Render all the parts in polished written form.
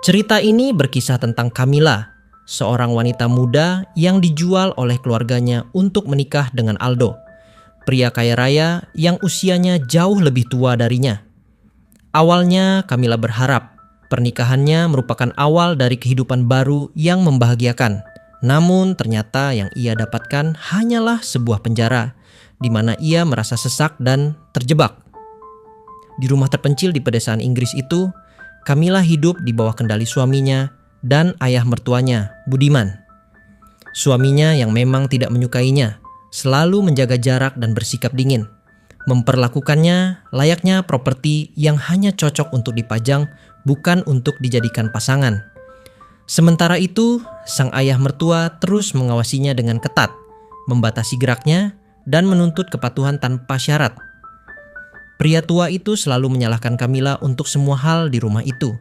Cerita ini berkisah tentang Camilla, seorang wanita muda yang dijual oleh keluarganya untuk menikah dengan Aldo, pria kaya raya yang usianya jauh lebih tua darinya. Awalnya Camilla berharap pernikahannya merupakan awal dari kehidupan baru yang membahagiakan. Namun ternyata yang ia dapatkan hanyalah sebuah penjara di mana ia merasa sesak dan terjebak. Di rumah terpencil di pedesaan Inggris itu, Camilla hidup di bawah kendali suaminya dan ayah mertuanya, Budiman. Suaminya yang memang tidak menyukainya, selalu menjaga jarak dan bersikap dingin. Memperlakukannya layaknya properti yang hanya cocok untuk dipajang, bukan untuk dijadikan pasangan. Sementara itu, sang ayah mertua terus mengawasinya dengan ketat, membatasi geraknya, dan menuntut kepatuhan tanpa syarat. Pria tua itu selalu menyalahkan Camilla untuk semua hal di rumah itu.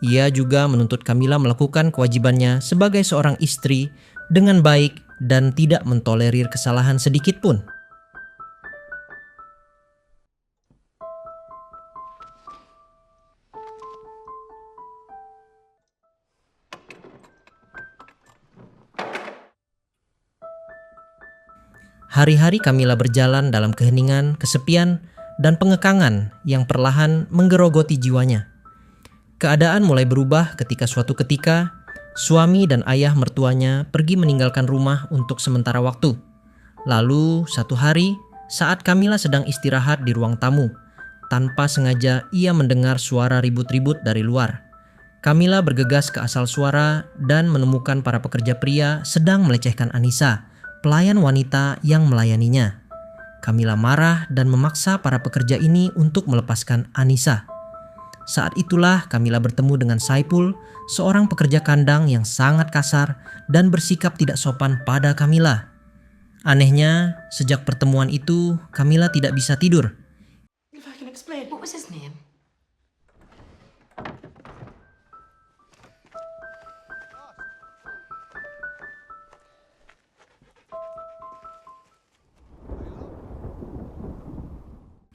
Ia juga menuntut Camilla melakukan kewajibannya sebagai seorang istri dengan baik dan tidak mentolerir kesalahan sedikit pun. Hari-hari Camilla berjalan dalam keheningan, kesepian, dan pengekangan yang perlahan menggerogoti jiwanya. Keadaan mulai berubah ketika suatu ketika, suami dan ayah mertuanya pergi meninggalkan rumah untuk sementara waktu. Lalu satu hari, saat Camilla sedang istirahat di ruang tamu, tanpa sengaja ia mendengar suara ribut-ribut dari luar. Camilla bergegas ke asal suara dan menemukan para pekerja pria sedang melecehkan Anissa, pelayan wanita yang melayaninya. Camilla marah dan memaksa para pekerja ini untuk melepaskan Anissa. Saat itulah Camilla bertemu dengan Saipul, seorang pekerja kandang yang sangat kasar dan bersikap tidak sopan pada Camilla. Anehnya, sejak pertemuan itu, Camilla tidak bisa tidur. If I can explain. What was his name?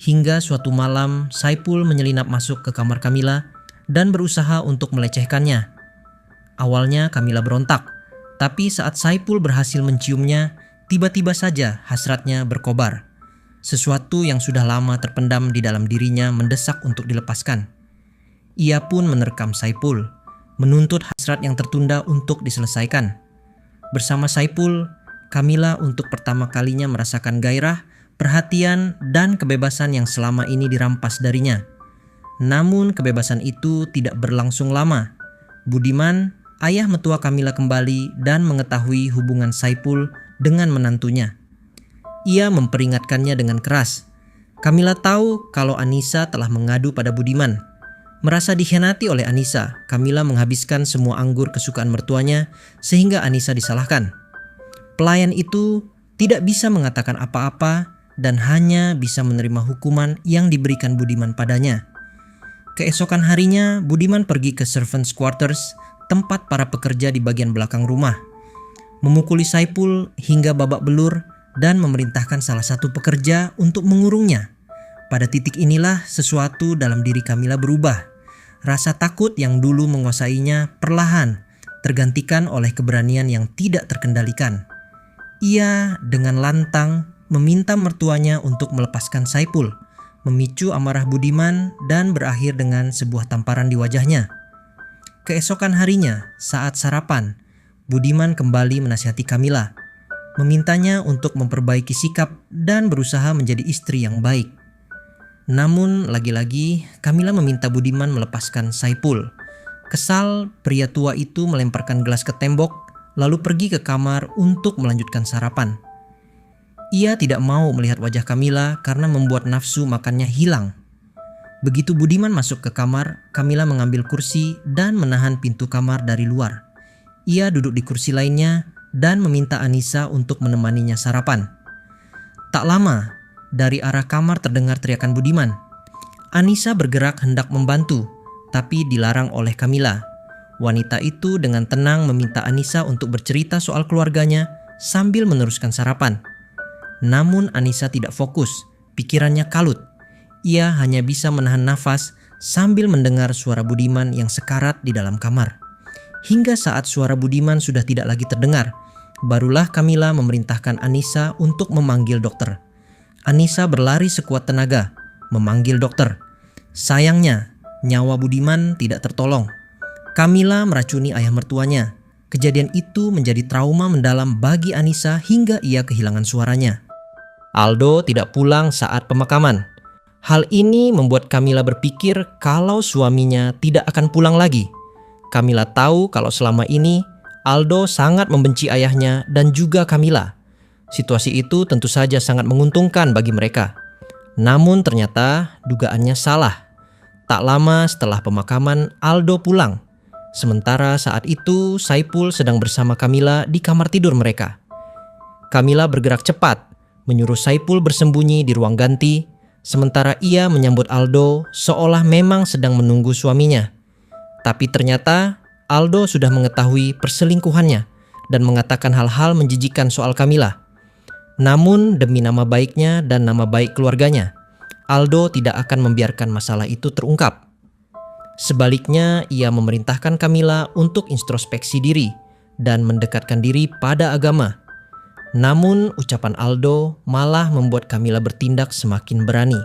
Hingga suatu malam, Saipul menyelinap masuk ke kamar Camilla dan berusaha untuk melecehkannya. Awalnya Camilla berontak, tapi saat Saipul berhasil menciumnya, tiba-tiba saja hasratnya berkobar. Sesuatu yang sudah lama terpendam di dalam dirinya mendesak untuk dilepaskan. Ia pun menerkam Saipul, menuntut hasrat yang tertunda untuk diselesaikan. Bersama Saipul, Camilla untuk pertama kalinya merasakan gairah, perhatian, dan kebebasan yang selama ini dirampas darinya. Namun kebebasan itu tidak berlangsung lama. Budiman, ayah mertua Camilla kembali dan mengetahui hubungan Saipul dengan menantunya. Ia memperingatkannya dengan keras. Camilla tahu kalau Anissa telah mengadu pada Budiman. Merasa dikhianati oleh Anissa, Camilla menghabiskan semua anggur kesukaan mertuanya sehingga Anissa disalahkan. Pelayan itu tidak bisa mengatakan apa-apa dan hanya bisa menerima hukuman yang diberikan Budiman padanya. Keesokan harinya, Budiman pergi ke servants quarters, tempat para pekerja di bagian belakang rumah. Memukuli Saipul hingga babak belur dan memerintahkan salah satu pekerja untuk mengurungnya. Pada titik inilah sesuatu dalam diri Camilla berubah. Rasa takut yang dulu menguasainya perlahan tergantikan oleh keberanian yang tidak terkendalikan. Ia dengan lantang meminta mertuanya untuk melepaskan Saipul, memicu amarah Budiman dan berakhir dengan sebuah tamparan di wajahnya. Keesokan harinya, saat sarapan, Budiman kembali menasihati Camilla, memintanya untuk memperbaiki sikap dan berusaha menjadi istri yang baik. Namun lagi-lagi Camilla meminta Budiman melepaskan Saipul. Kesal, pria tua itu melemparkan gelas ke tembok lalu pergi ke kamar untuk melanjutkan sarapan. Ia tidak mau melihat wajah Camilla karena membuat nafsu makannya hilang. Begitu Budiman masuk ke kamar, Camilla mengambil kursi dan menahan pintu kamar dari luar. Ia duduk di kursi lainnya dan meminta Anissa untuk menemaninya sarapan. Tak lama, dari arah kamar terdengar teriakan Budiman. Anissa bergerak hendak membantu, tapi dilarang oleh Camilla. Wanita itu dengan tenang meminta Anissa untuk bercerita soal keluarganya sambil meneruskan sarapan. Namun Anissa tidak fokus, pikirannya kalut. Ia hanya bisa menahan nafas sambil mendengar suara Budiman yang sekarat di dalam kamar. Hingga saat suara Budiman sudah tidak lagi terdengar, barulah Kamila memerintahkan Anissa untuk memanggil dokter. Anissa berlari sekuat tenaga, memanggil dokter. Sayangnya, nyawa Budiman tidak tertolong. Kamila meracuni ayah mertuanya. Kejadian itu menjadi trauma mendalam bagi Anissa hingga ia kehilangan suaranya. Aldo tidak pulang saat pemakaman. Hal ini membuat Kamila berpikir kalau suaminya tidak akan pulang lagi. Kamila tahu kalau selama ini Aldo sangat membenci ayahnya dan juga Kamila. Situasi itu tentu saja sangat menguntungkan bagi mereka. Namun ternyata dugaannya salah. Tak lama setelah pemakaman, Aldo pulang. Sementara saat itu Saipul sedang bersama Kamila di kamar tidur mereka. Kamila bergerak cepat, menyuruh Saipul bersembunyi di ruang ganti, sementara ia menyambut Aldo seolah memang sedang menunggu suaminya. Tapi ternyata Aldo sudah mengetahui perselingkuhannya dan mengatakan hal-hal menjijikan soal Kamila. Namun demi nama baiknya dan nama baik keluarganya, Aldo tidak akan membiarkan masalah itu terungkap. Sebaliknya, ia memerintahkan Kamila untuk introspeksi diri dan mendekatkan diri pada agama. Namun, ucapan Aldo malah membuat Kamila bertindak semakin berani.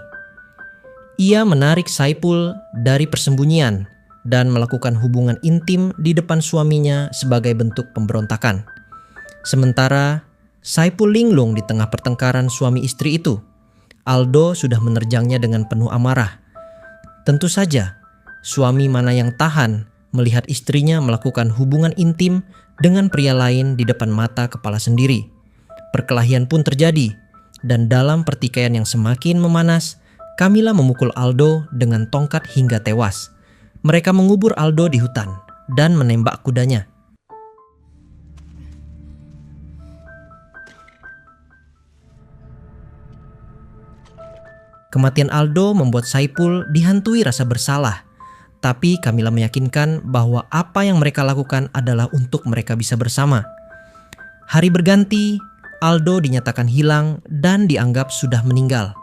Ia menarik Saipul dari persembunyian dan melakukan hubungan intim di depan suaminya sebagai bentuk pemberontakan. Sementara, Saipul linglung di tengah pertengkaran suami istri itu. Aldo sudah menerjangnya dengan penuh amarah. Tentu saja, suami mana yang tahan melihat istrinya melakukan hubungan intim dengan pria lain di depan mata kepala sendiri. Perkelahian pun terjadi, dan dalam pertikaian yang semakin memanas, Kamila memukul Aldo dengan tongkat hingga tewas. Mereka mengubur Aldo di hutan dan menembak kudanya. Kematian Aldo membuat Saipul dihantui rasa bersalah. Tapi Kamila meyakinkan bahwa apa yang mereka lakukan adalah untuk mereka bisa bersama. Hari berganti, Aldo dinyatakan hilang dan dianggap sudah meninggal.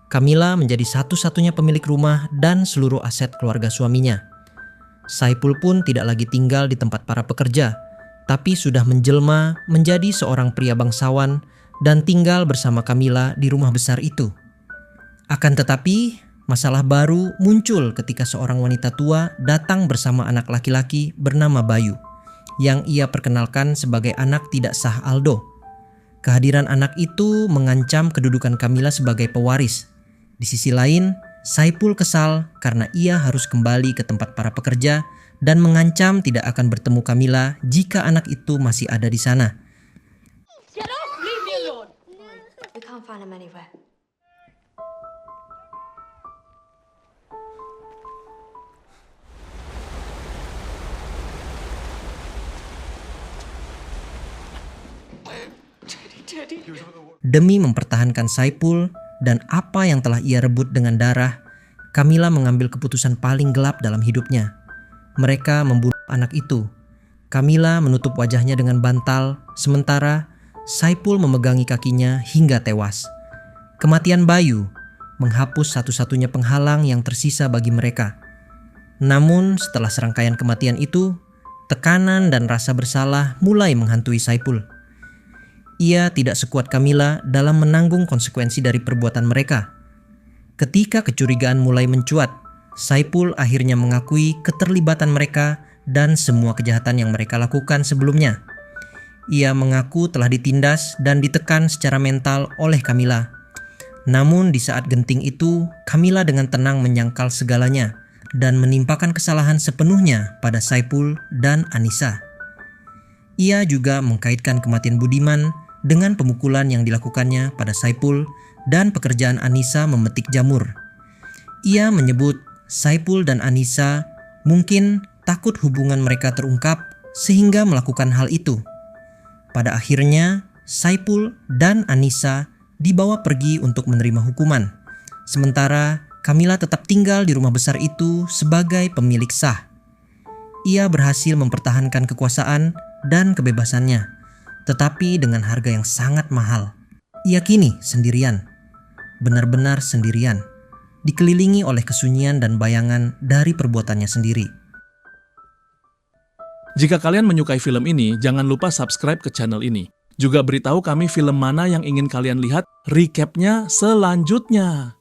Kamila menjadi satu-satunya pemilik rumah dan seluruh aset keluarga suaminya. Saipul pun tidak lagi tinggal di tempat para pekerja, tapi sudah menjelma menjadi seorang pria bangsawan dan tinggal bersama Kamila di rumah besar itu. Akan tetapi, masalah baru muncul ketika seorang wanita tua datang bersama anak laki-laki bernama Bayu, yang ia perkenalkan sebagai anak tidak sah Aldo. Kehadiran anak itu mengancam kedudukan Kamila sebagai pewaris. Di sisi lain, Saipul kesal karena ia harus kembali ke tempat para pekerja dan mengancam tidak akan bertemu Kamila jika anak itu masih ada di sana. Get off! Leave me alone! We can't find him anywhere. Demi mempertahankan Saipul dan apa yang telah ia rebut dengan darah, Kamila mengambil keputusan paling gelap dalam hidupnya. Mereka membunuh anak itu. Kamila menutup wajahnya dengan bantal, sementara Saipul memegangi kakinya hingga tewas. Kematian Bayu menghapus satu-satunya penghalang yang tersisa bagi mereka. Namun setelah serangkaian kematian itu, tekanan dan rasa bersalah mulai menghantui Saipul. Ia tidak sekuat Kamila dalam menanggung konsekuensi dari perbuatan mereka. Ketika kecurigaan mulai mencuat, Saipul akhirnya mengakui keterlibatan mereka dan semua kejahatan yang mereka lakukan sebelumnya. Ia mengaku telah ditindas dan ditekan secara mental oleh Kamila. Namun di saat genting itu, Kamila dengan tenang menyangkal segalanya dan menimpakan kesalahan sepenuhnya pada Saipul dan Anissa. Ia juga mengkaitkan kematian Budiman dengan pemukulan yang dilakukannya pada Saipul dan pekerjaan Anissa memetik jamur. Ia menyebut Saipul dan Anissa mungkin takut hubungan mereka terungkap sehingga melakukan hal itu. Pada akhirnya, Saipul dan Anissa dibawa pergi untuk menerima hukuman. Sementara Kamila tetap tinggal di rumah besar itu sebagai pemilik sah. Ia berhasil mempertahankan kekuasaan dan kebebasannya, tetapi dengan harga yang sangat mahal. Ia kini sendirian, benar-benar sendirian. dikelilingi oleh kesunyian dan bayangan dari perbuatannya sendiri. Jika kalian menyukai film ini, jangan lupa subscribe ke channel ini. Juga beritahu kami film mana yang ingin kalian lihat recapnya selanjutnya.